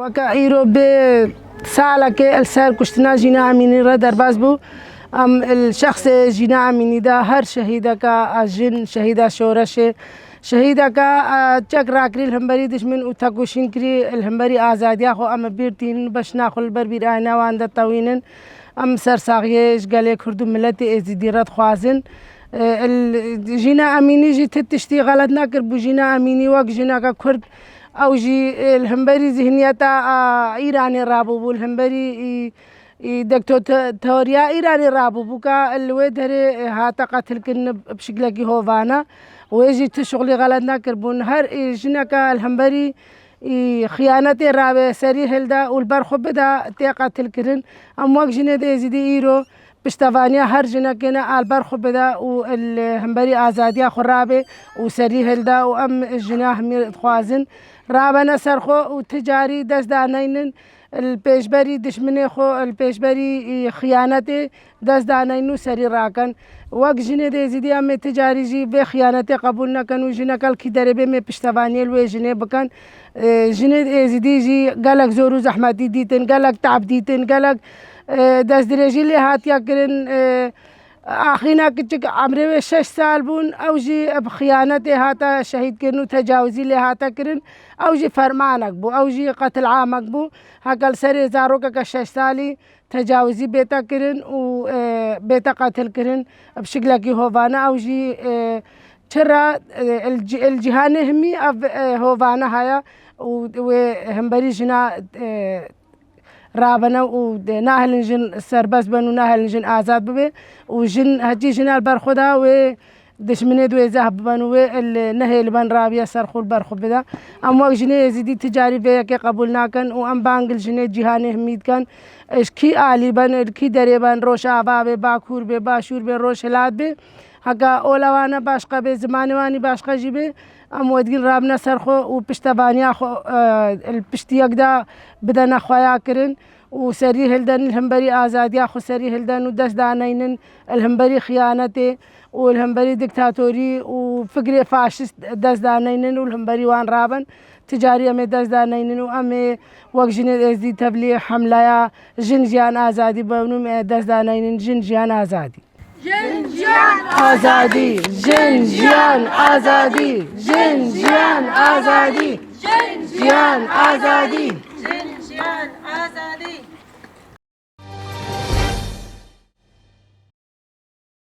وكعيرو بسالك السر كشتنا جينا أميني ردر بازبو الشخص جينا أميني دا هر شهيدك الجن شهيدا شورش شهيدك تشك راكري الهمبري دشمن وتاكوشين كري الهمبري آزاديا خو أم بيرتين باش ناخل البربير آينا وعند طوينن أم سرساغيش قالي كردو ملتي ازديرات خوازن جينا أميني جي تتشتي غلط ناكر بو جينا أميني وك جينا كرد أو جي الهمبري ذهنيتا إيراني رابو بو الهمبري دكتوريا إيراني رابو بوكا الويدري هاتا قتل كن بشكلكي هوفانا ويجي تشغلي غلط ناكر بون هر جيناكا الهمبري خيانتي رابي سري هلدا والبرخو بدا تيقاتل كرن أمواك جينا دي زيدي إيرو بشتفانيا هر جناكينا البرخو بدا والهمبري آزاديا خرابي وسري هلدا وأم الجنا همي خوازن رابنا سرخو وتجاري دست دانينن البيشبري دشمني خو البيشبري خيانتي دست دانينو سري راكن وقت جنة دي زيدي أم تجاري جي بخيانتي قبولنا كانوا جنا كال كدربي مي بشتفانيا الوي جنة بكن جنة دي زيدي جي قالك زورو زحمتي ديتن قالك تعب ديتن قالك دست درجي اللي هاتيا كرن آخينا كتشك عمري 6 سال بون أو جي بخيانتي هاتا شهيد كرنو تجاوزي اللي هاتا كرن أو جي فرمانك بو أو جي قتل عامك بو هكال سري زاروكا 6 سالي تجاوزي بيتا كرن و بيتا قتل كرن بشكلكي هوفانا أو جي ترى الجهان همي هوفانا هيا وهمبري جنا رابنا وناهل جن سرباز بن وناهل جن آزاد ببي وجن هجي جن البرخدا ودشمني دوي ذهب بن والنهي بن رابيا سرخو البرخو بدا أم جني زيدي تجاري بيا كي قبولنا كان وأم بانجل جني جهاني هميد كان إيش كي آلي بن كي دري بن روش آبا باكور باشور روش هلاد بي هكا أولوانا باشقا بزماني واني باشقا جيبي أم ودقين رابنا سرخو وبشتبانيا خو البشتياك دا بدنا خويا كرن وسري هلدن الهمبري آزاديا خو سري هلدن ودس دانينن الهمبري خيانتي والهمبري دكتاتوري وفكري فاشست دس دانينن والهمبري وان رابن تجاري أمي دس دانينن وأمي وقت جن ازدي تبلي حملة جنجيان آزادي بونو دس دانينن جنجيان آزادي جنجيان آزادي جنجيان آزادي جنجيان آزادي جنجيان آزادي